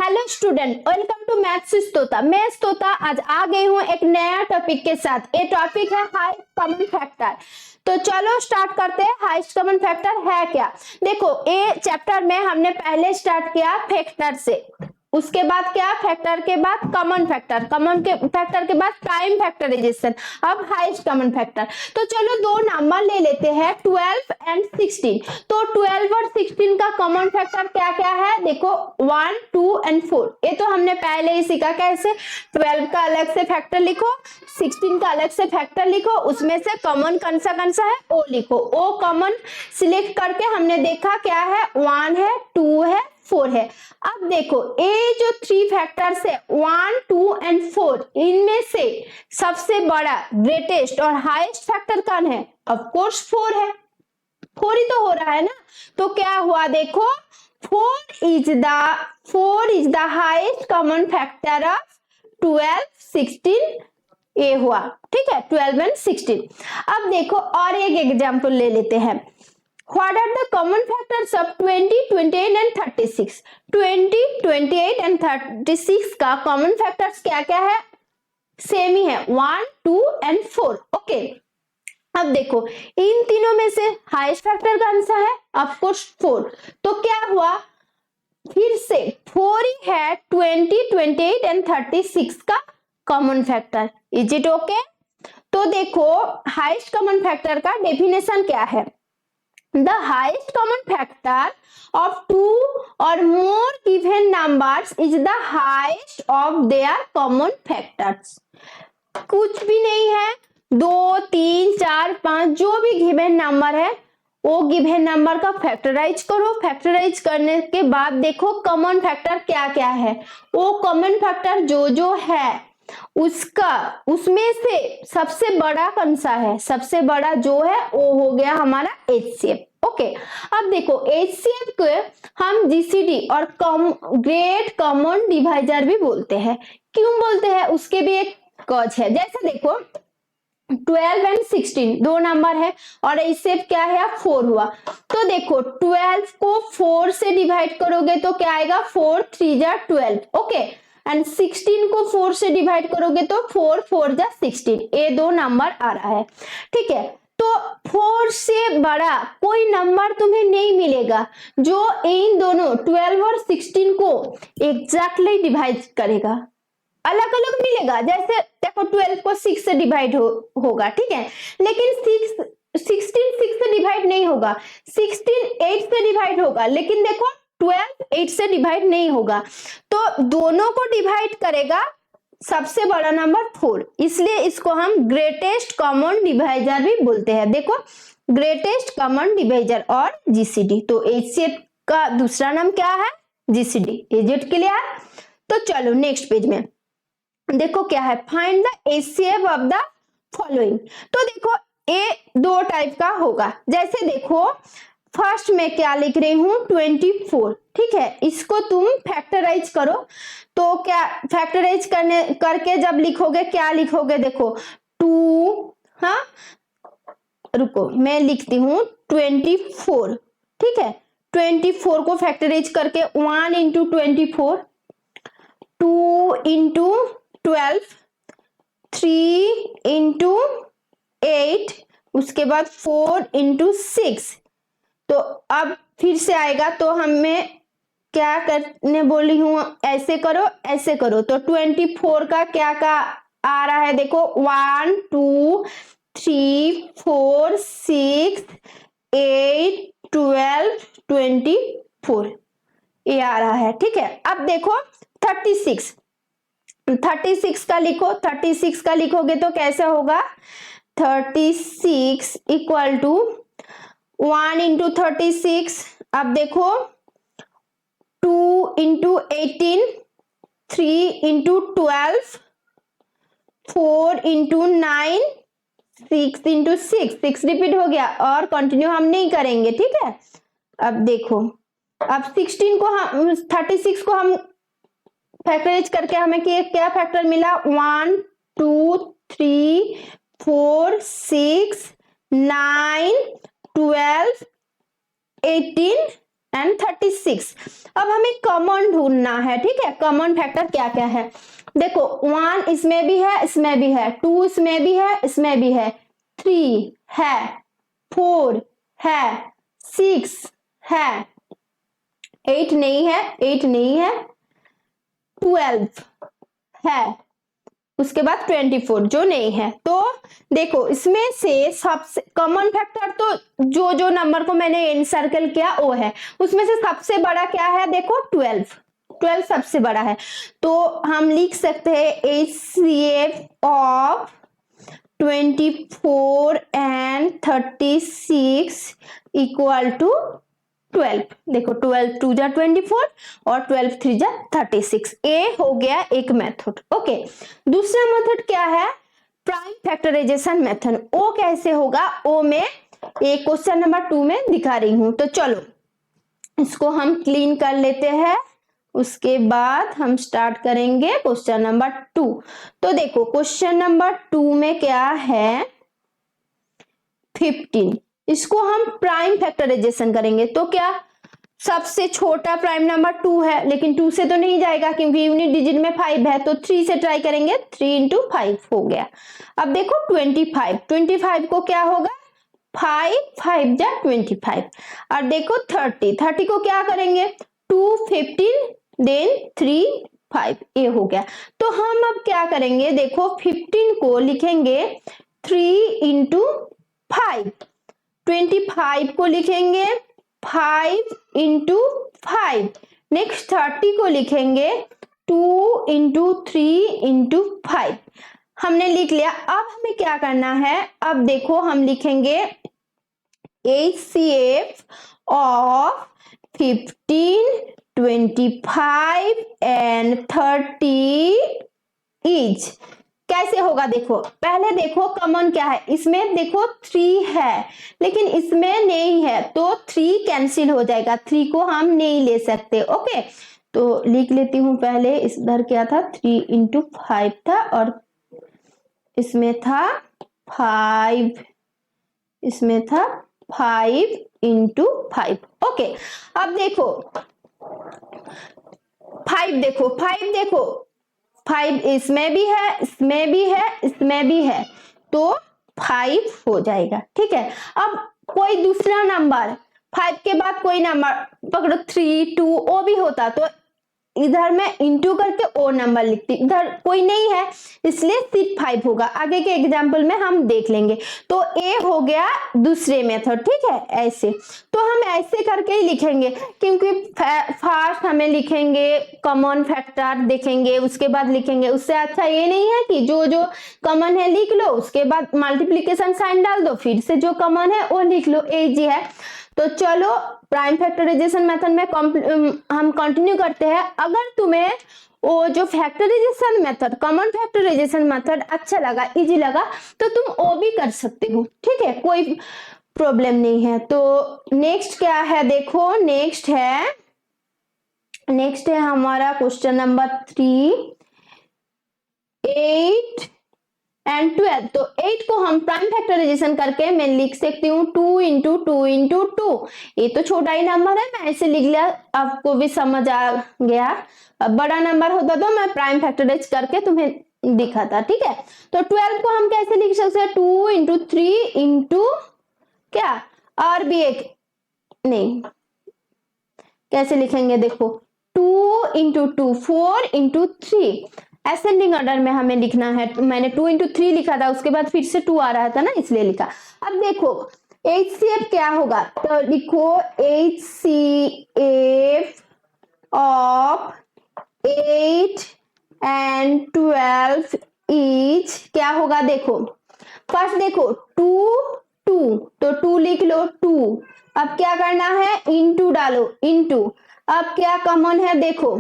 Hello student, welcome to maths तोता। मैं तोता आज आ गई हूँ एक नया टॉपिक के साथ। ये टॉपिक है हाईएस्ट कॉमन फैक्टर। तो चलो स्टार्ट करते हैं। हाईएस्ट कॉमन फैक्टर है क्या? देखो, ये चैप्टर में हमने पहले स्टार्ट किया फैक्टर से, उसके बाद क्या, फैक्टर के बाद कॉमन फैक्टर, कॉमन के फैक्टर के बाद प्राइम फैक्टराइजेशन, अब हाईएस्ट कॉमन फैक्टर। तो चलो दो नंबर ले लेते हैं 12 एंड 16। तो 12 और 16 का कॉमन फैक्टर क्या क्या है? देखो 1, 2 एंड 4। ये तो हमने पहले ही सीखा कैसे। 12 का अलग से फैक्टर लिखो, 16 का अलग से फैक्टर लिखो, उसमें से कॉमन कौन सा है वो लिखो। वो कॉमन सिलेक्ट करके हमने देखा क्या है, 1 है, 2 है, 4 है। अब देखो ये जो 3 फैक्टर्स है 1, 2 एंड 4, इनमें से सबसे बड़ा ग्रेटेस्ट और हाईएस्ट फैक्टर कौन है? ऑफ कोर्स 4 है। 4 ही तो हो रहा है ना। तो क्या हुआ, देखो 4 is the highest common factor of 12, 16। ये हुआ, ठीक है, 12 एंड 16। अब देखो और एक एग्जांपल ले लेते हैं। What are the common factors of 20, 28 and 36? 20, 28 and 36 का common factors क्या क्या है? सेम ही है, 1, 2 and 4। ओके, अब देखो इन तीनों में से हाईएस्ट फैक्टर कौन सा है? Of course 4। तो क्या हुआ, फिर से 4 ही है 20, 28 and 36 का common factor. Is it okay? तो देखो हाईएस्ट कॉमन फैक्टर का डेफिनेशन क्या है? The highest common factor of two or more given numbers is the highest of their common factors। कुछ भी नहीं है, 2, 3, 4, 5 जो भी गिवन नंबर है वो गिवन नंबर का फैक्टराइज करो। फैक्टराइज करने के बाद देखो कॉमन फैक्टर क्या क्या है। वो कॉमन फैक्टर जो है उसमें से सबसे बड़ा कौन सा है? सबसे बड़ा जो है वो हो गया हमारा HCF। ओके, अब देखो HCF को हम GCD और ग्रेट कॉमन डिवाइजर भी बोलते हैं। क्यों बोलते हैं? उसके भी एक कॉज है। जैसे देखो 12 एंड 16 दो नंबर है और HCF क्या है? 4 हुआ। तो देखो 12 को 4 से डिवाइड करोगे तो क्या आएगा? 4 3 जा 12। ओके, एंड 16 को 4 से डिवाइड करोगे तो 4 4 जा 16। ये दो नंबर आ रहा है, ठीक है। तो 4 से बड़ा कोई नंबर तुम्हें नहीं मिलेगा जो इन दोनों 12 और 16 को एग्जैक्टली डिवाइड करेगा। अलग अलग मिलेगा, जैसे देखो 12 को 6 से डिवाइड होगा, ठीक है, लेकिन 16 6 से डिवाइड नहीं होगा। 16 8 से डिवाइड होगा, लेकिन देखो 12 8 से डिवाइड नहीं होगा। तो दोनों को डिवाइड करेगा सबसे बड़ा नंबर 4, इसलिए इसको हम ग्रेटेस्ट कॉमन डिवाइजर भी बोलते हैं। देखो ग्रेटेस्ट कॉमन डिवाइजर और GCD। तो HCF का दूसरा नाम क्या है? GCD। Is it clear? तो चलो नेक्स्ट पेज में देखो क्या है, find the HCF of the following. तो देखो ये दो टाइप का होगा। जैसे देखो फर्स्ट में क्या लिख रही हूं, 24, ठीक है, इसको तुम फैक्टराइज करो। तो क्या फैक्टराइज करके जब लिखोगे क्या लिखोगे? देखो 2, हाँ रुको मैं लिखती हूँ 24, ठीक है। 24 को फैक्टराइज करके 1 इंटू 24, 2 इंटू 12, 3 इंटू 8, उसके बाद 4 इंटू 6। तो अब फिर से आएगा, तो हमें क्या करने बोली हूं, ऐसे करो ऐसे करो। तो 24 का क्या का आ रहा है? देखो 1 2 3 4 6 8 12 24 ये आ रहा है, ठीक है। अब देखो 36 का लिखो। 36 का लिखोगे तो कैसे होगा? 36 इक्वल टू 1 इंटू 36। अब देखो 2 into 18, 3 into 12, 4 into 9, 6 into 6 repeat हो गया और कंटिन्यू हम नहीं करेंगे, ठीक है। अब देखो, अब 16 को हम 36 को हम फैक्टराइज करके हमें क्या फैक्टर मिला? 1 2 3 4 6 9 12 18 एंड 36। अब हमें कॉमन ढूंढना है, ठीक है। कॉमन फैक्टर क्या क्या है देखो, 1 इसमें भी है, इसमें भी है, 2 इसमें भी है, इसमें भी है, 3 है, 4 है, 6 है, 8 नहीं है, 8 नहीं है, 12 है, उसके बाद 24 जो नहीं है। तो देखो इसमें से सबसे कॉमन फैक्टर तो जो जो नंबर को मैंने इन सर्कल किया वो है, उसमें से सबसे बड़ा क्या है देखो 12, 12 सबसे बड़ा है। तो हम लिख सकते हैं HCF of 24 and 36 equal to 12। देखो 12 2 जा 24 और 12 3 जा 36। ए हो गया एक मेथड। ओके, दूसरा मेथड क्या है, प्राइम फैक्टराइजेशन मेथड। वो कैसे होगा वो मैं एक क्वेश्चन नंबर 2 में दिखा रही हूं। तो चलो इसको हम क्लीन कर लेते हैं, उसके बाद हम स्टार्ट करेंगे क्वेश्चन नंबर 2। तो देखो क्वेश्चन नंबर 2 में क्या है 15, इसको हम प्राइम फैक्टराइजेशन करेंगे। तो क्या सबसे छोटा प्राइम नंबर 2 है, लेकिन 2 से तो नहीं जाएगा क्योंकि यूनिट डिजिट में 5 है, तो 3 से ट्राई करेंगे, 3 इंटू 5 हो गया। अब देखो 25, 25 को क्या होगा 5 5 जा 25। और देखो 30, 30 को क्या करेंगे 2 15 देन 3 5, ये हो गया। तो हम अब क्या करेंगे देखो 15 को लिखेंगे 3 इंटू 5, 25 को लिखेंगे 5 इंटू 5, नेक्स्ट 30 को लिखेंगे 2 इंटू 3 इंटू 5। हमने लिख लिया। अब हमें क्या करना है, अब देखो हम लिखेंगे HCF ऑफ 15 25 एंड 30 इज कैसे होगा देखो, पहले देखो कॉमन क्या है, इसमें देखो 3 है लेकिन इसमें नहीं है, तो 3 कैंसिल हो जाएगा, 3 को हम नहीं ले सकते। ओके, तो लिख लेती हूं पहले, इधर क्या था 3 इंटू 5 था और इसमें था 5, इसमें था 5 इंटू 5। ओके, अब देखो 5 देखो 5 देखो 5 इसमें भी है, इसमें भी है, इसमें भी है, तो 5 हो जाएगा। ठीक है, अब कोई दूसरा नंबर 5 के बाद कोई नंबर पकड़ो 3 2 वो भी होता, तो इधर मैं इंटू करके ओ नंबर लिखती, इधर कोई नहीं है इसलिए सिर्फ 5 होगा। आगे के एग्जाम्पल में हम देख लेंगे। तो ए हो गया दूसरे मेथड, ठीक है ऐसे। तो हम ऐसे करके ही लिखेंगे क्योंकि फर्स्ट हमें लिखेंगे कॉमन फैक्टर देखेंगे, उसके बाद लिखेंगे, उससे अच्छा ये नहीं है कि जो जो कॉमन है लिख लो, उसके बाद मल्टीप्लीकेशन साइन डाल दो, फिर से जो कॉमन है वो लिख लो, इजी है। तो चलो प्राइम फैक्टराइजेशन मेथड में हम कंटिन्यू करते हैं। अगर तुम्हें वो जो factorization method common factorization method अच्छा लगा, इजी लगा, तो तुम वो भी कर सकते हो, ठीक है, कोई प्रॉब्लम नहीं है। तो नेक्स्ट क्या है देखो, नेक्स्ट है हमारा क्वेश्चन नंबर 3, 8 एंड 12। तो 8 को हम प्राइम फैक्टराइजेशन करके मैं लिख सकती हूँ 2 इंटू 2 इंटू 2। ये तो छोटा ही नंबर है, मैं ऐसे लिख लिया, आपको भी समझ आ गया। अब बड़ा नंबर होता तो मैं प्राइम फैक्टराइज करके तुम्हें दिखाता, ठीक है। तो 12 को हम कैसे लिख सकते हैं 2 इंटू 3 इंटू क्या, और भी एक नहीं, कैसे लिखेंगे देखो 2 इंटू 2 4 इंटू 3, असेंडिंग ऑर्डर में हमें लिखना है। मैंने 2 इंटू 3 लिखा था, उसके बाद फिर से 2 आ रहा था ना, इसलिए लिखा। अब देखो HCF क्या होगा, तो लिखो HCF ऑफ 8 एंड 12 इज क्या होगा देखो, फर्स्ट देखो 2 2, तो 2 लिख लो 2। अब क्या करना है इंटू डालो, इंटू, अब क्या कॉमन है देखो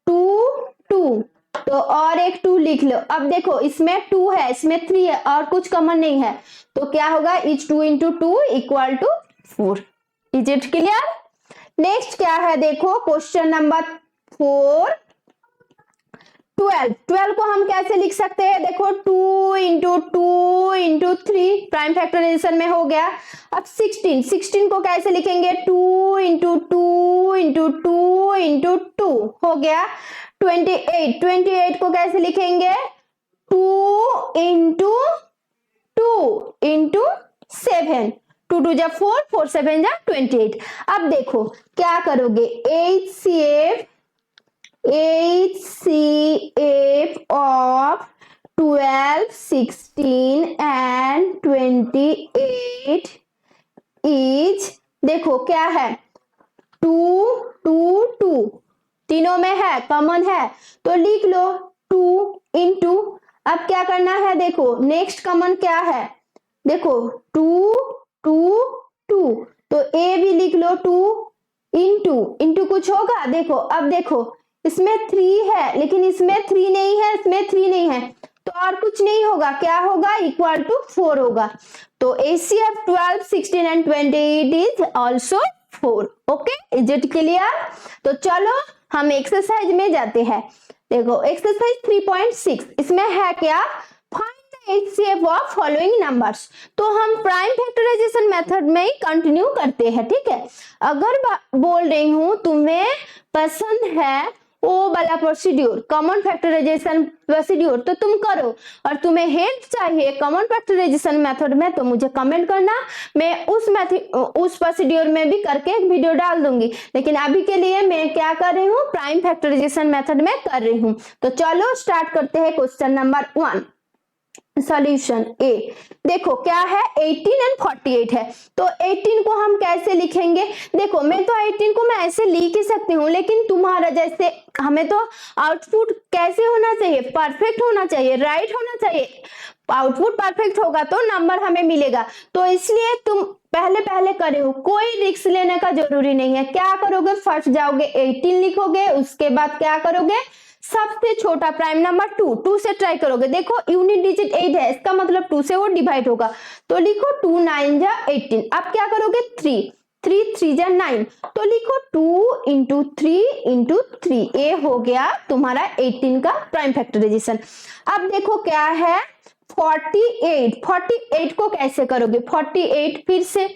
2 2, तो और एक 2 लिख लो। अब देखो इसमें 2 है, इसमें 3 है और कुछ कॉमन नहीं है, तो क्या होगा is 2 into 2 equal to 4। Is it clear? Next क्या है देखो क्वेश्चन नंबर 4, 12 को हम कैसे लिख सकते हैं, देखो 2 × 3 प्राइम फैक्टराइजेशन में हो गया। अब 16 को कैसे लिखेंगे, 2 × 2 × 2 × 2 हो गया। 28 को कैसे लिखेंगे, 2 × 2 × 7, 2 2 जा 4, 4 7 जा 28। अब देखो क्या करोगे, HCF of 12, 16 and 28 is, देखो क्या है, 2 2 2 तीनों में है, कॉमन है, तो लिख लो 2 × अब क्या करना है, देखो नेक्स्ट कॉमन क्या है, देखो 2 2 2, तो ए भी लिख लो 2 × कुछ होगा, देखो अब देखो इसमें 3 है लेकिन इसमें 3 नहीं है, इसमें 3 नहीं है, तो और कुछ नहीं होगा, क्या होगा, इक्वल टू 4 होगा। तो HCF 12, 16 and 28 is also 4। Okay, is it clear? तो चलो हम एक्सरसाइज में जाते हैं। देखो एक्सरसाइज 3.6 इसमें है क्या, HCF ऑफ फॉलोइंग नंबर्स। तो हम प्राइम फैक्टराइजेशन मेथड में ही कंटिन्यू करते हैं, ठीक है। अगर बोल रही हूं तुम्हें पसंद है वो वाला प्रोसीड्यूर, कॉमन फैक्टराइजेशन प्रोसीड्यूर, तो तुम करो, और तुम्हें हेल्प चाहिए कॉमन फैक्टराइजेशन मेथड में तो मुझे कमेंट करना, मैं उस प्रोसीड्यूर में भी करके एक वीडियो डाल दूंगी। लेकिन अभी के लिए मैं क्या कर रही हूँ, प्राइम फैक्टराइजेशन मेथड में कर रही हूँ। तो चलो स्टार्ट करते हैं क्वेश्चन नंबर 1। सॉल्यूशन ए, देखो क्या है, 18 और 48 है, तो 18 को हम कैसे लिखेंगे, देखो मैं तो 18 को मैं ऐसे लिख ही सकती हूँ, लेकिन तुम्हारा जैसे हमें तो आउटपुट कैसे होना चाहिए, परफेक्ट होना चाहिए, राइट होना चाहिए। आउटपुट परफेक्ट होगा तो नंबर हमें मिलेगा, तो इसलिए तुम पहले करे हो, कोई रिस्क लेने का जरूरी नहीं है। क्या करोगे, फर्स्ट जाओगे 18 लिखोगे, उसके बाद क्या करोगे, सबसे छोटा प्राइम नंबर 2 से ट्राई करोगे, देखो यूनिट डिजिट 8 है, इसका मतलब 2 से वो डिवाइड होगा, तो लिखो 2 9 जा 18। अब क्या करोगे, 3 3 जा 9, तो लिखो 2 × 3 × 3, ये हो गया तुम्हारा 18 का प्राइम फैक्टराइजेशन। अब देखो क्या है, 48 को कैसे करोगे, 48 फिर से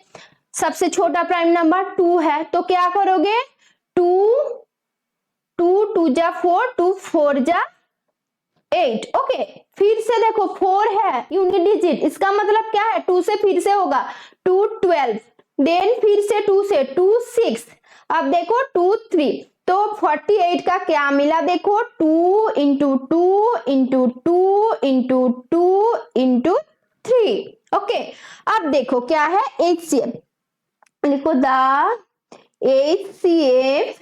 सबसे छोटा प्राइम नंबर 2 है, तो क्या करोगे, 2 2 जा 4, 2 4 जा 8। ओके, फिर से देखो 4 है यूनिट डिजिट, इसका मतलब क्या है, 2 से फिर से होगा 2 12, देन फिर से 2 से 2 6, अब देखो 2 3, तो 48 का क्या मिला, देखो 2 × 2 × 2 × 2 × 3। ओके, अब देखो क्या है, HCF, लिखो the HCF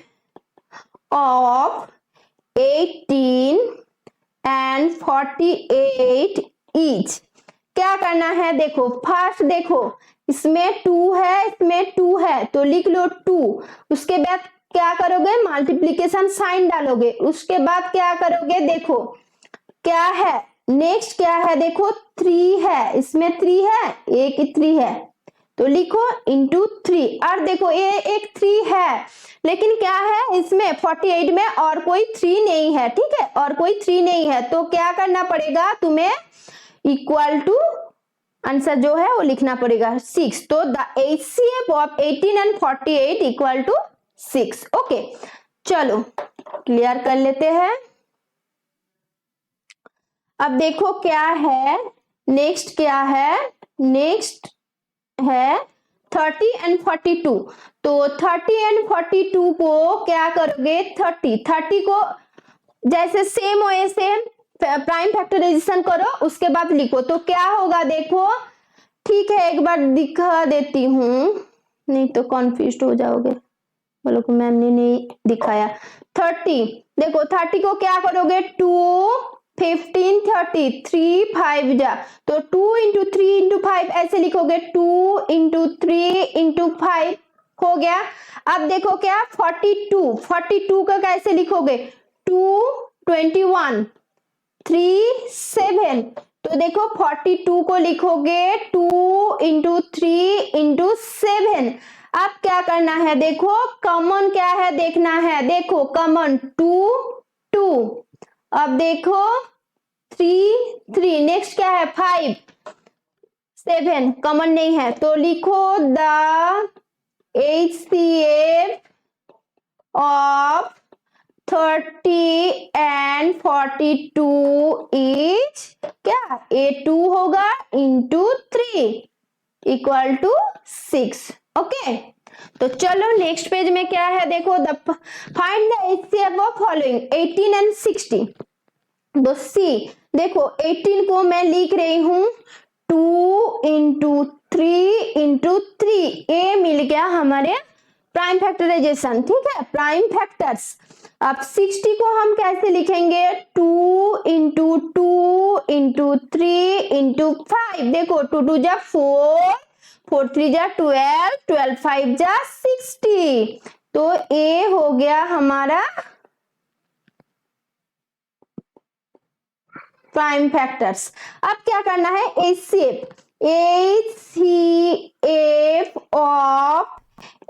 of 18 and 48 each। क्या करना है, देखो फर्स्ट देखो इसमें 2 है, इसमें 2 है, तो लिख लो 2, उसके बाद क्या करोगे, मल्टीप्लीकेशन साइन डालोगे, उसके बाद क्या करोगे, देखो क्या है, नेक्स्ट क्या है, देखो 3 है, इसमें 3 है, एक 3 है, तो लिखो × 3, और देखो ये एक 3 है, लेकिन क्या है इसमें 48 में और कोई 3 नहीं है, ठीक है, और कोई 3 नहीं है, तो क्या करना पड़ेगा तुम्हें, इक्वल टू आंसर जो है वो लिखना पड़ेगा 6। तो the HCF of 18 and 48 equal to 6। Okay, चलो क्लियर कर लेते हैं। अब देखो क्या है, नेक्स्ट क्या है, नेक्स्ट है 30 and 42। तो 30 and 42 को क्या करोगे, 30 को जैसे सेम वे से प्राइम फैक्टराइजेशन करो, उसके बाद लिखो, तो क्या होगा, देखो ठीक है एक बार दिखा देती हूँ, नहीं तो कंफ्यूज हो जाओगे, बोलो कि मैम ने नहीं दिखाया। 30, देखो 30 को क्या करोगे, 2 15 30, 3 5 जा, तो 2 × 3 × 5 ऐसे लिखोगे, 2 × 3 × 5 हो गया। अब देखो क्या 42 का कैसे लिखोगे, 2 21 3 7, तो देखो 42 को लिखोगे 2 × 3 × 7। अब क्या करना है, देखो कॉमन क्या है देखना है, देखो कॉमन 2 2, अब देखो 3 3, नेक्स्ट क्या है 5 7 कॉमन नहीं है तो लिखो the HCF of 30 and 42 is क्या A2 होगा इंटू 3 इक्वल टू 6। ओके, तो चलो नेक्स्ट पेज में क्या है देखो, the find the HCF of following 18 and 60। तो सी देखो 18 को मैं लिख रही हूं 2 इंटू 3 इंटू 3, ए मिल गया हमारे प्राइम फैक्टराइजेशन, ठीक है, प्राइम फैक्टर्स। अब 60 को हम कैसे लिखेंगे 2 इंटू 2 इंटू 3 इंटू 5, देखो 2 2 जा 4 4 3 जा 12 12 5 जा 60, तो ए हो गया हमारा प्राइम फैक्टर्स। अब क्या करना है HCF ऑफ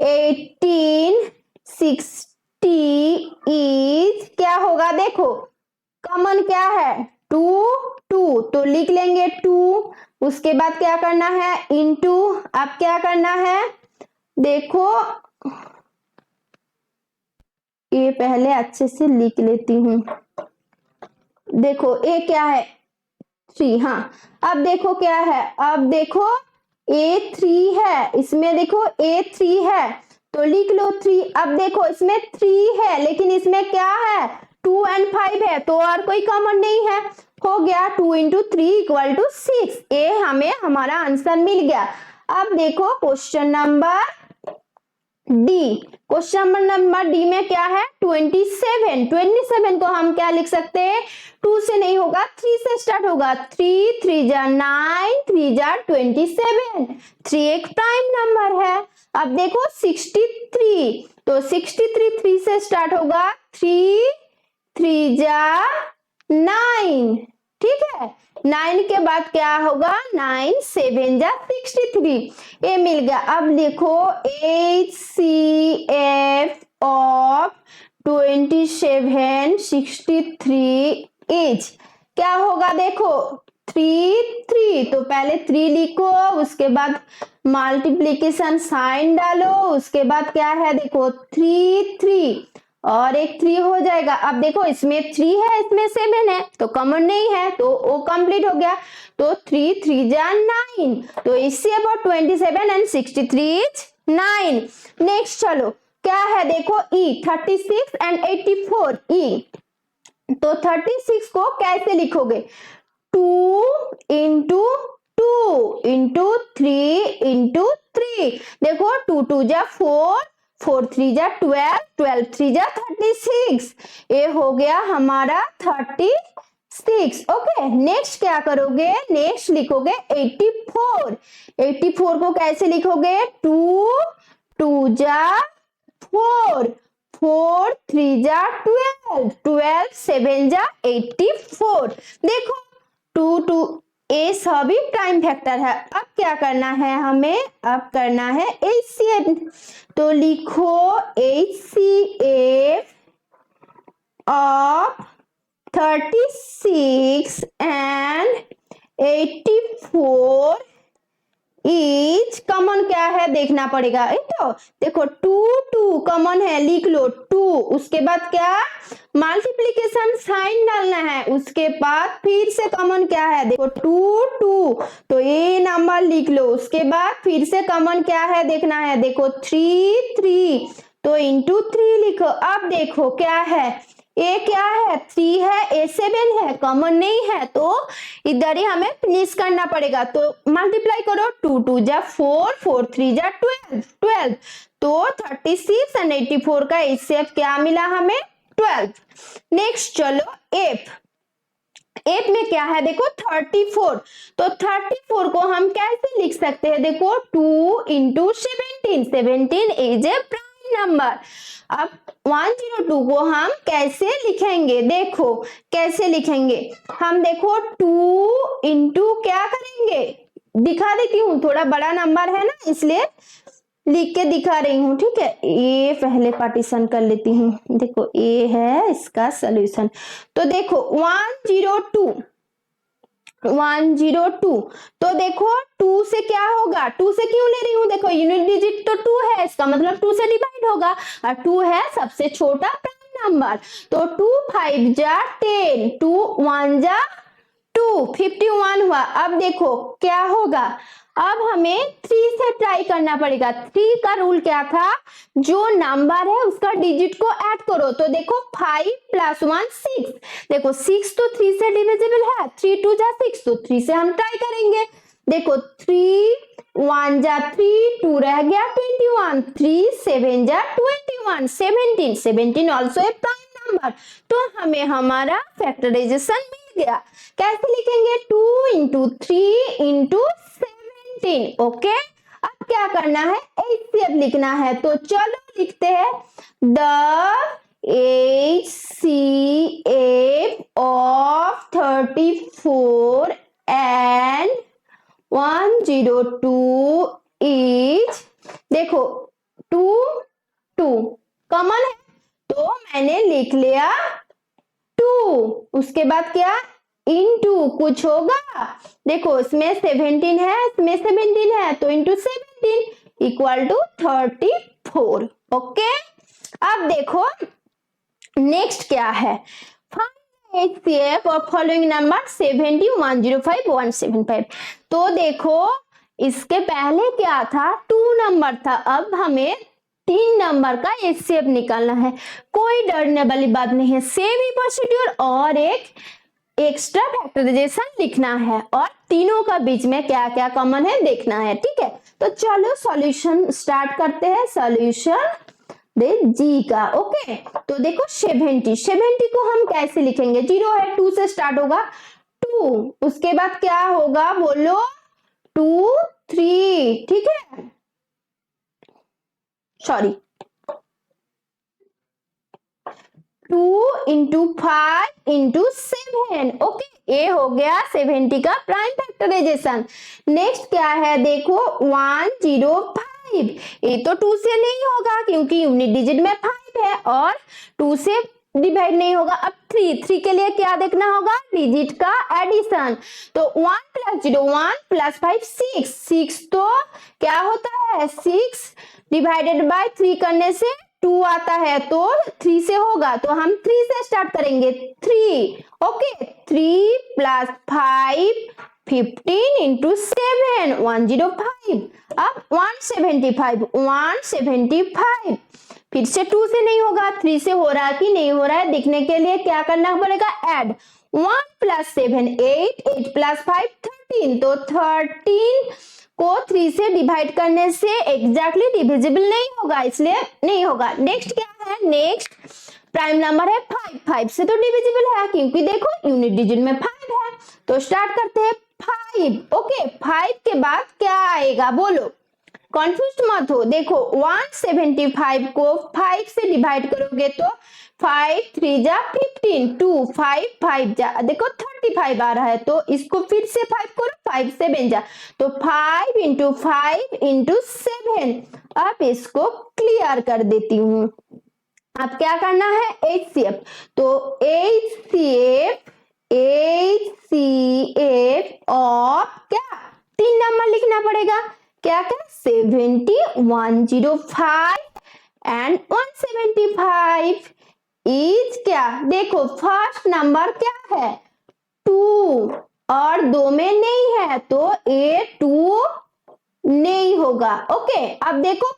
18 60 इज क्या होगा देखो, कॉमन क्या है 2 2, तो लिख लेंगे 2, उसके बाद क्या करना है इनटू, अब क्या करना है देखो, ये पहले अच्छे से लिख लेती हूं, देखो ए क्या है 3, हाँ अब देखो क्या है, अब देखो A3 है, इसमें देखो A3 है तो लिख लो 3, अब देखो इसमें 3 है लेकिन इसमें क्या है 2 एंड 5 है तो और कोई कॉमन नहीं है, हो गया 2 इंटू 3 इक्वल टू 6, ए हमें हमारा आंसर मिल गया। अब देखो question number D, question number D में क्या है 27 27 को हम क्या लिख सकते हैं 2 से नहीं होगा 3 से स्टार्ट होगा, 3 3 जा 9 3 जा 27, 3 एक प्राइम नंबर है। अब देखो 63, तो 63 3 से स्टार्ट होगा, 3 3 जा 9, ठीक है, 9 के बाद क्या होगा 9 7 जा 63, ये मिल गया। अब लिखो HCF ऑफ 27 63 इज क्या होगा देखो 3 3, तो पहले 3 लिखो, उसके बाद मल्टीप्लीकेशन साइन डालो, उसके बाद क्या है देखो 3 3 और एक 3 हो जाएगा। अब देखो इसमें 3 है इसमें 7 है तो कॉमन नहीं है तो वो कंप्लीट हो गया, तो 3 3 जा 9, तो इससे अबाउट 27 एंड 63 इज 9। नेक्स्ट चलो क्या है देखो E 36 एंड 84 E, तो 36 को कैसे लिखोगे 2 इंटू 2 इंटू 3 इंटू 3, देखो 2 2 जा 4 4 3 जा 12 12 3 जा 36, ये हो गया हमारा 36। ओके, नेक्स्ट क्या करोगे नेक्स्ट लिखोगे 84 84 को कैसे लिखोगे 2 2 जा 4 4 3 जा 12 12 7 जा 84, देखो 2 2 ए सभी प्राइम फैक्टर है। अब क्या करना है हमें, अब करना है HCF, तो लिखो HCF of 36 and 84 is common क्या है देखना पड़ेगा, तो देखो 2 2 कॉमन है लिख लो 2, उसके बाद क्या मल्टीप्लिकेशन साइन डालना है, उसके बाद फिर से कॉमन क्या है देखो 2 2, तो ये नंबर लिख लो, उसके बाद फिर से कॉमन क्या है देखना है देखो 3 3, तो इंटू 3 लिखो। अब देखो क्या है ए क्या है 3 है ए 7 है कॉमन नहीं है तो इधर ही हमें फिनिश करना पड़ेगा, तो मल्टीप्लाई करो 2 2 जा 4 4 3 जा 12 12, तो 36 एंड 84 का HCF क्या मिला हमें 12। नेक्स्ट चलो एफ में क्या है देखो 34, तो 34 को हम कैसे लिख सकते हैं देखो 2 into 17 17 is a prime number. अब 102 को हम कैसे लिखेंगे देखो कैसे लिखेंगे हम, देखो 2 इंटू क्या करेंगे दिखा देती हूँ, थोड़ा बड़ा नंबर है ना इसलिए लिख के दिखा रही हूँ, ठीक है। ए पहले पार्टीशन कर लेती हूँ, देखो ए है इसका सॉल्यूशन। तो देखो 102 तो देखो 2 से क्या होगा, 2 से क्यों ले रही हूँ, देखो यूनिट डिजिट तो 2 है, इसका मतलब 2 से डिवाइड होगा, और 2 है सबसे छोटा प्राइम नंबर। तो 2 5 जा 10, 2 1 जा 2, 51 हुआ। अब देखो क्या होगा, अब हमें 3 से ट्राई करना पड़ेगा। 3 का रूल क्या था, जो नंबर है उसका डिजिट को ऐड करो। तो देखो 5 + 1 6, देखो 6 तो 3 से डिविजिबल है, 3 2 जा 6, तो 3 से हम ट्राई करेंगे। देखो 3 1 जा 3, 2 रह गया 21, 3 7 जा 21, 17, 17 ऑल्सो ए प्राइम नंबर। तो हमें हमारा फैक्टराइजेशन मिल गया। कैसे लिखेंगे, 2 × 3 × 17, ओके। अब क्या करना है, HCF लिखना है। तो चलो लिखते हैं, the HCF of 34 and 102 is, देखो 2 2 कॉमन है, तो मैंने लिख लिया 2, उसके बाद क्या इनटू कुछ होगा, देखो इसमें 17 है, इसमें 17 है, तो इनटू 17 इक्वल टू 34, ओके। अब देखो नेक्स्ट क्या है, HCF और फॉलोइंग नंबर 70 105 175। तो देखो इसके पहले क्या था, 2 नंबर था, अब हमें 3 नंबर का HCF निकालना है। कोई डरने वाली बात नहीं है, सेम ही प्रोसीड्यूर और एक एक्स्ट्रा फैक्टराइजेशन लिखना है, और तीनों का बीच में क्या क्या कॉमन है देखना है, ठीक है। तो चलो सॉल्यूशन स्टार्ट करते हैं, सॉल्यूशन जी का, ओके। तो देखो 70 को हम कैसे लिखेंगे, 0 है, 2 से स्टार्ट होगा, 2 उसके बाद क्या होगा बोलो 2 3, ठीक है, सॉरी 2 × 5 × 7, ओके। ये हो गया 70 का प्राइम फैक्टराइजेशन। नेक्स्ट क्या है, देखो 105, ये तो 2 से नहीं होगा क्योंकि यूनिट डिजिट में 5 है, और 2 से डिवाइड नहीं होगा। अब 3 के लिए क्या देखना होगा, डिजिट का एडिशन। तो 1 + 0 1 + 5 6 तो क्या होता है, 6 डिवाइडेड बाय 3 करने से 2 आता है, तो 3 से होगा, तो हम 3 से स्टार्ट करेंगे, 3, ओके। 3 + 5 15 × 7 105। अब 175 फिर से 2 से नहीं होगा, 3 से हो रहा है कि नहीं हो रहा है देखने के लिए क्या करना पड़ेगा, ऐड 1 + 7 8 8 + 5 13, तो 13 को 3 से डिवाइड करने से एग्जैक्टली डिविजिबल नहीं होगा, इसलिए नहीं होगा। नेक्स्ट क्या है, नेक्स्ट प्राइम नंबर है 5 से तो डिविजिबल है क्योंकि देखो यूनिट डिजिट में 5 है। तो स्टार्ट करते हैं 5, ओके। 5 के बाद क्या आएगा बोलो, कॉन्फ्यूज मत हो। देखो 175 को 5 से डिवाइड करोगे तो 5 3 जा 15, 2 5 5 जा, देखो 35 आ रहा है, तो इसको फिर से 5 करो, 5 7 जा, तो 5 × 5 × 7। अब इसको क्लियर कर देती हूँ। अब क्या करना है, HCF। तो HCF और क्या 3 नंबर लिखना पड़ेगा, क्या क्या 70 105 एंड 175 इज क्या, देखो फर्स्ट नंबर क्या है 2 और 2 में नहीं है, तो ये 2 नहीं होगा, ओके। अब देखो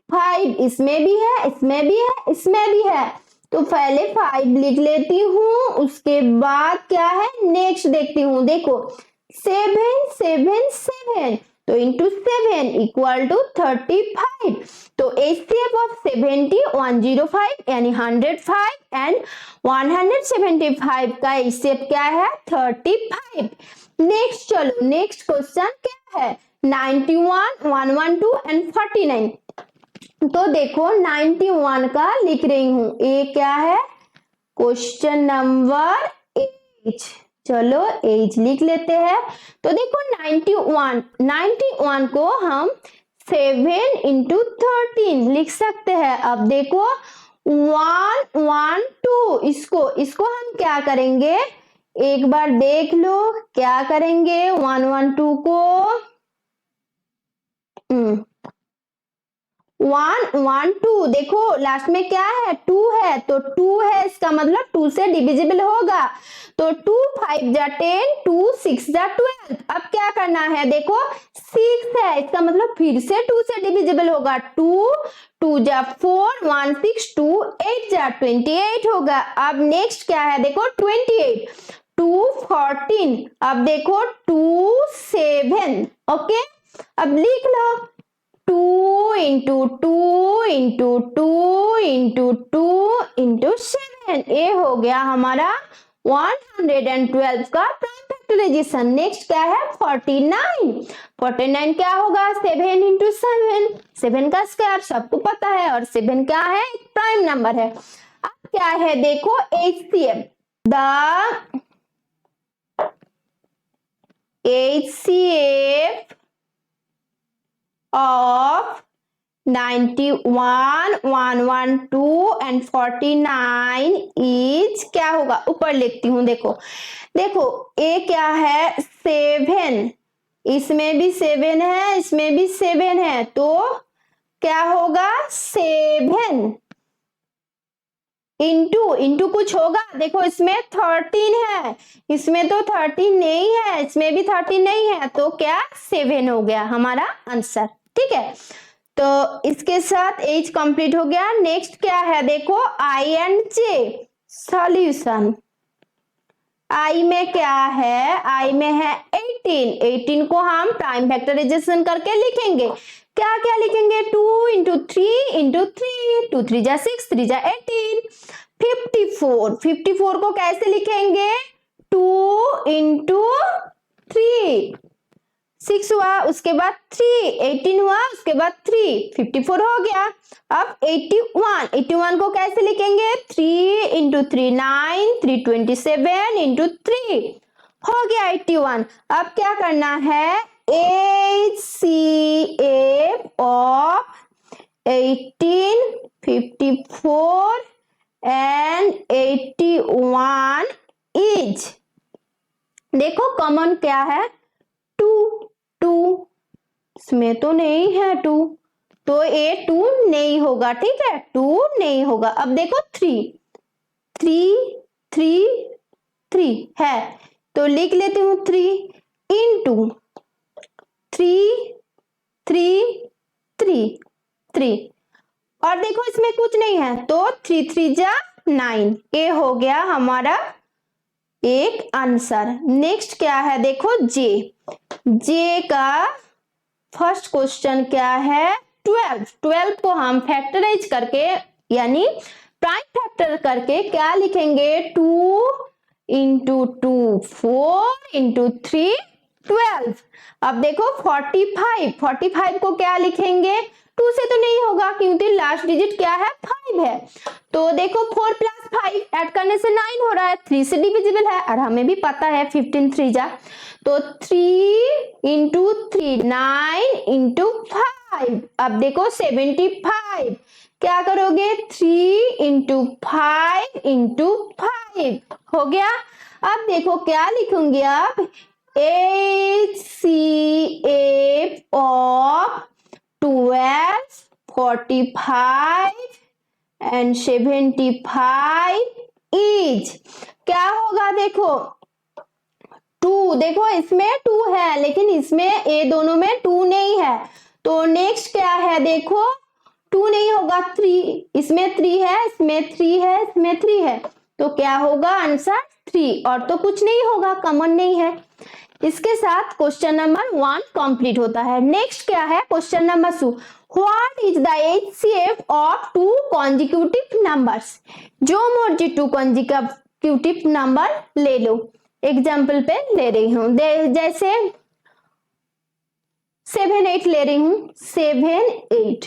5 इसमें भी है, इसमें भी है, इसमें भी है, तो पहले 5 लिख लेती हूँ, उसके बाद क्या है नेक्स्ट देखती हूँ। देखो 7 7 7, तो इंटू 7 इक्वल टू 35। तो HCF ऑफ 70 105 यानी 105 एंड 175 का HCF क्या है 35। नेक्स्ट चलो नेक्स्ट क्वेश्चन क्या है 91 112 एंड 49। तो देखो 91 का लिख रही हूं, ये क्या है क्वेश्चन नंबर 8। चलो 8 लिख लेते हैं। तो देखो 91 को हम 7 इंटू 13 लिख सकते हैं। अब देखो 1 1 2, इसको हम क्या करेंगे, एक बार देख लो क्या करेंगे। 1 1 2 को 1 1 2, देखो लास्ट में क्या है 2 है, तो 2 है इसका मतलब 2 से डिविजिबल होगा। तो 2 5 जा 10, 2 6 जा 12। अब क्या करना है, देखो 6 है इसका मतलब फिर से 2 से डिविजिबल होगा। 2 2 जा 4, 1 6 2 8 जा 28 होगा। अब नेक्स्ट क्या है, देखो 28, 2 14, अब देखो 2 7। ओके, अब लिख लो 2 इंटू 2 इंटू 2 इंटू 2 इंटू 7, ये हो गया हमारा 112 का प्राइम फैक्टराइजेशन। नेक्स्ट क्या है 49। 49 क्या होगा, 7 इंटू 7, 7 का स्क्वायर सबको पता है, और 7 क्या है, एक प्राइम नंबर है। अब क्या है देखो HCF, the HCF of 91 112 and 49 is क्या होगा, ऊपर लिखती हूं, देखो देखो ये क्या है 7, इसमें भी 7 है, इसमें भी 7 है, तो क्या होगा 7 इंटू कुछ होगा, देखो इसमें 13 है, इसमें तो 13 नहीं है, इसमें भी 13 नहीं है, तो क्या 7 हो गया हमारा आंसर। ठीक है, तो इसके साथ H कंप्लीट हो गया। नेक्स्ट क्या है देखो I and J solution. I में क्या है, I में है 18, 18 को हम प्राइम फैक्टराइजेशन करके लिखेंगे। क्या क्या लिखेंगे, 2 इंटू 3 इंटू 3, 2 3 जा 6, 3 जा 18। 54, 54 को कैसे लिखेंगे, 2 इंटू 3, 6 हुआ, उसके बाद 3, 18 हुआ, उसके बाद 3, 54 हो गया। अब 81, 81 को कैसे लिखेंगे, 3 इंटू 3 9, 3 27 इंटू 3 हो गया 81। अब क्या करना है, HCF of 18, 54 and 81 is, देखो कॉमन क्या है 2, इसमें तो नहीं है 2, तो ये 2 नहीं होगा। ठीक है, 2 नहीं होगा। अब देखो 3 है, तो लिख लेती हूँ 3 इंटू 3 और देखो इसमें कुछ नहीं है, तो 3 3 जा 9, ये हो गया हमारा एक आंसर। नेक्स्ट क्या है देखो जे का फर्स्ट क्वेश्चन क्या है 12 को हम फैक्टराइज करके यानी प्राइम फैक्टर करके क्या लिखेंगे, 2 इंटू 2 4 इंटू 3 12। अब देखो 45 को क्या लिखेंगे, 2 से तो नहीं होगा क्योंकि लास्ट डिजिट क्या है 5 है, तो देखो 4 प्लस 5 ऐड करने से 9 हो रहा है, 3 से डिविजिबल है और हमें भी पता है 15 3 जा, तो 3 इंटू 3 9 इंटू 5। अब देखो 75, क्या करोगे 3 इंटू 5 इंटू 5 हो गया। अब देखो क्या लिखूंगी आप, HCF of 12 45 and 75 is क्या होगा, देखो 2, देखो इसमें 2 है लेकिन इसमें ये दोनों में 2 नहीं है, तो नेक्स्ट क्या है देखो 2 नहीं होगा 3, इसमें 3 है, इसमें 3 है, इसमें 3 है, तो क्या होगा आंसर 3, और तो कुछ नहीं होगा, कॉमन नहीं है। इसके साथ क्वेश्चन नंबर 1 कंप्लीट होता है। नेक्स्ट क्या है question number 2, what is the HCF of 2 consecutive numbers. जो मर्जी 2 कॉन्जिक्यूटिव नंबर ले लो, एग्जाम्पल पे ले रही हूं, जैसे 7 8 ले रही हूं, 7 8,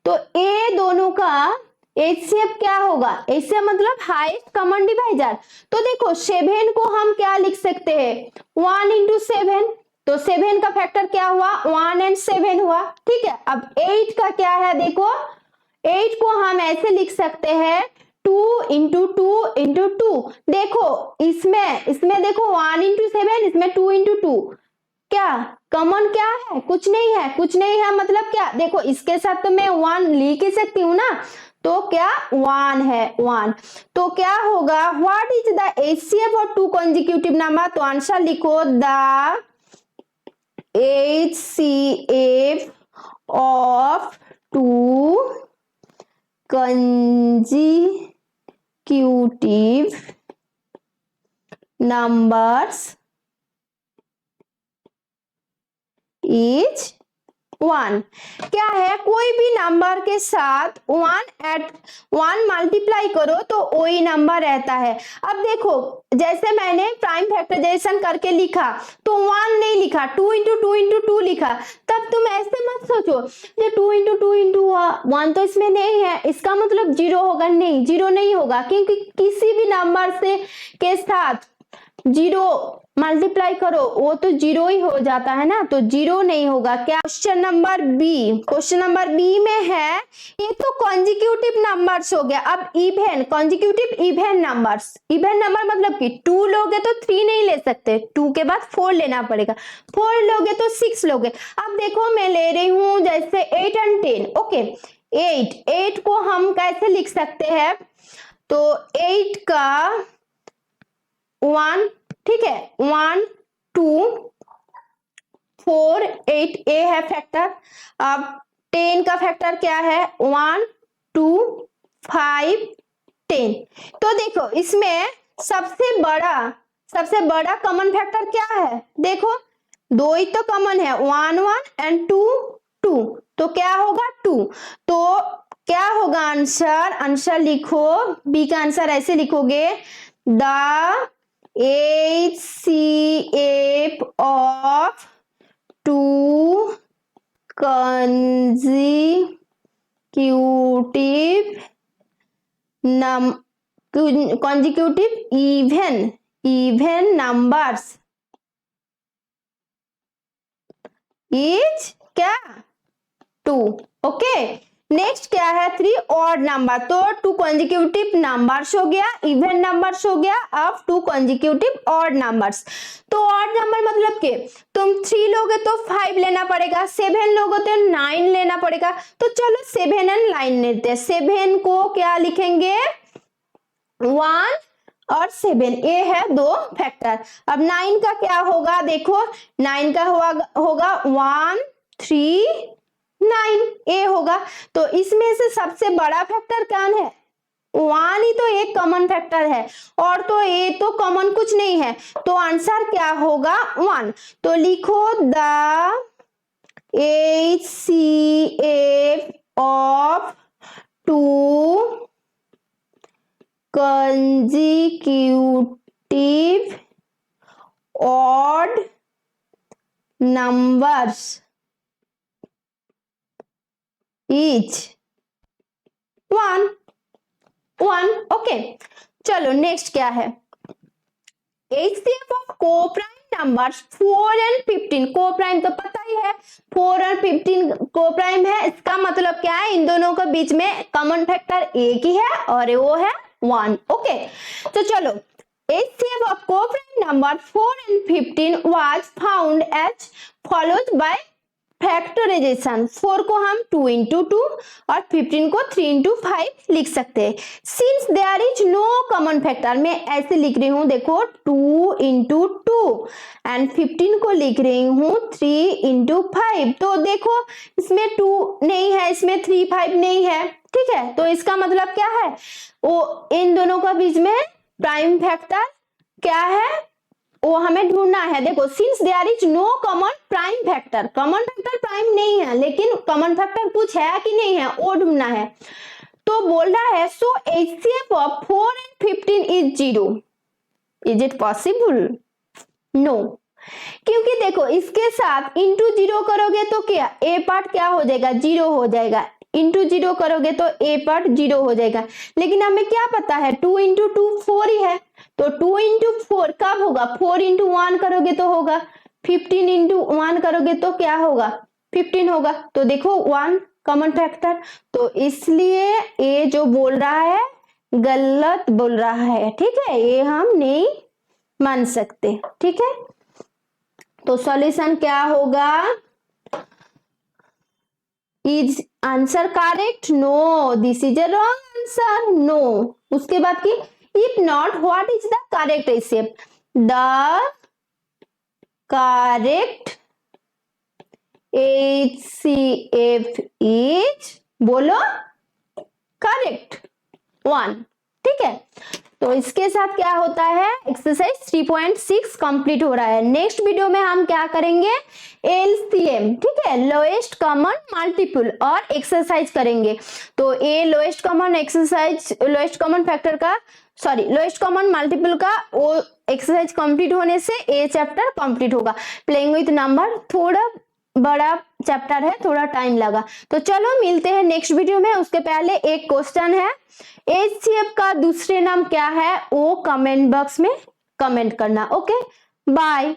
तो ये दोनों का HCF क्या होगा, HCF मतलब हाईएस्ट कॉमन डिवाइजर। तो देखो 7 को हम क्या लिख सकते हैं, 1 इंटू 7, तो 7 का फैक्टर क्या हुआ, 1 और 7 हुआ, ठीक है। अब 8 का क्या है, देखो 8 को हम ऐसे लिख सकते हैं 2 इंटू 2 इंटू 2। देखो इसमें देखो 1 इंटू 7, इसमें 2 इंटू 2, क्या कॉमन क्या है, कुछ नहीं है, कुछ नहीं है मतलब क्या, देखो इसके साथ तो मैं 1 लिख ही सकती हूँ ना, तो क्या 1 है 1। तो क्या होगा, what is the HCF of two consecutive number, तो आंसर लिखो the HCF of two consecutive numbers is 1। क्या है, कोई भी नंबर के साथ 1 मल्टीप्लाई करो तो वही नंबर रहता है। अब देखो जैसे मैंने प्राइम फैक्टराइजेशन करके लिखा तो 1 नहीं लिखा, 2 इंटू 2 इंटू 2 लिखा, तब तुम ऐसे मत सोचो ये 2 इंटू 2 इंटू 1 तो इसमें नहीं है, इसका मतलब 0 होगा, नहीं 0 नहीं होगा, क्योंकि किसी भी नंबर से के साथ 0 मल्टीप्लाई करो वो तो 0 ही हो जाता है ना, तो 0 नहीं होगा। क्या question number B, question number B में है, ये तो कॉन्जिक्यूटिव नंबर्स हो गया, अब even consecutive even numbers, even number मतलब कि 2 लोगे तो 3 नहीं ले सकते, 2 के बाद 4 लेना पड़ेगा, 4 लोगे तो 6 लोगे। अब देखो मैं ले रही हूं जैसे 8 और 10, ओके 8 को हम कैसे लिख सकते हैं, तो 8 का 1, ठीक है 1 2 4 8 ए है फैक्टर। अब 10 का फैक्टर क्या है, 1 2 5 10। तो देखो इसमें सबसे बड़ा कॉमन फैक्टर क्या है, देखो 2 ही तो कॉमन है, 1 1 एंड 2 2, तो क्या होगा 2। तो क्या होगा आंसर लिखो, बी का आंसर ऐसे लिखोगे, the HCF of two consecutive even numbers is क्या 2, ओके। नेक्स्ट क्या है 3 ऑड नंबर, तो 2 कॉन्जिक्यूटिव नंबर्स हो गया, इवन नंबर्स हो गया, अब 2 कॉन्जिक्यूटिव ऑड नंबर्स। तो ऑड नंबर मतलब के तुम 3 लोगे तो 5 लेना पड़ेगा, 7 लोगे तो 9 लेना पड़ेगा, तो चलो 7 और 9 लेते हैं। 7 को क्या लिखेंगे 1 और 7, ये है 2 फैक्टर। अब 9 का क्या होगा, देखो 9 का होगा 1 3 9 ए होगा, तो इसमें से सबसे बड़ा फैक्टर कौन है, 1 ही तो एक कॉमन फैक्टर है, और तो ए तो कॉमन कुछ नहीं है, तो आंसर क्या होगा 1। तो लिखो the HCF of two consecutive odd numbers is 1 okay. चलो नेक्स्ट क्या है, HCF ऑफ कोप्राइम नंबर्स 4 और 15। कोप्राइम तो पता ही है 4 और 15 कोप्राइम है, इसका मतलब क्या है, इन दोनों के बीच में कॉमन फैक्टर एक ही है और वो है 1, ओके। तो चलो HCF of coprime number 4 and 15 was found as follows by factorization. 4 को हम 2 इंटू 2 और 15 को 3 इंटू 5 लिख सकते हैं। Since there is no common factor, मैं ऐसे लिख रही हूं, देखो 2 इंटू 2 एंड 15 को लिख रही हूं 3 इंटू 5। तो देखो इसमें 2 नहीं है, इसमें 3 5 नहीं है, ठीक है। तो इसका मतलब क्या है, वो इन दोनों का बीच में प्राइम फैक्टर क्या है वो हमें ढूंढना है। देखो since there is no common prime factor, common factor prime नहीं है लेकिन कॉमन फैक्टर कुछ है कि नहीं है वो ढूंढना है। तो बोल रहा है so HCF of 4 and 15 is 0। Is it possible, no, क्योंकि देखो इसके साथ इंटू 0 करोगे तो क्या ए पार्ट क्या हो जाएगा 0 हो जाएगा, इंटू 0 करोगे तो ए पार्ट 0 हो जाएगा। लेकिन हमें क्या पता है 2 इंटू 2 4 ही है, तो 2 इंटू 4 कब होगा, 4 इंटू 1 करोगे तो होगा 15 इंटू 1 करोगे तो क्या होगा 15 होगा। तो देखो 1 कॉमन फैक्टर, तो इसलिए ये जो बोल रहा है गलत बोल रहा है, ठीक है, ये हम नहीं मान सकते, ठीक है। तो सॉल्यूशन क्या होगा, is answer correct, no, this is a wrong answer, no. उसके बाद की if not what is the correct step, the correct HCF is, बोलो करेक्ट 1, ठीक है। तो इसके साथ क्या होता है, एक्सरसाइज 3.6 कंप्लीट हो रहा है। नेक्स्ट वीडियो में हम क्या करेंगे, LCM, ठीक है, लोएस्ट कॉमन मल्टीपल और एक्सरसाइज करेंगे। तो ये lowest common exercise, lowest common factor का, सॉरी लोएस्ट कॉमन मल्टीपल का वो एक्सरसाइज कंप्लीट होने से ये चैप्टर कंप्लीट होगा। प्लेइंग विथ नंबर थोड़ा बड़ा चैप्टर है, थोड़ा टाइम लगा। तो चलो मिलते हैं नेक्स्ट वीडियो में। उसके पहले एक क्वेश्चन है, HCF का दूसरे नाम क्या है, वो कमेंट बॉक्स में कमेंट करना। Okay, bye.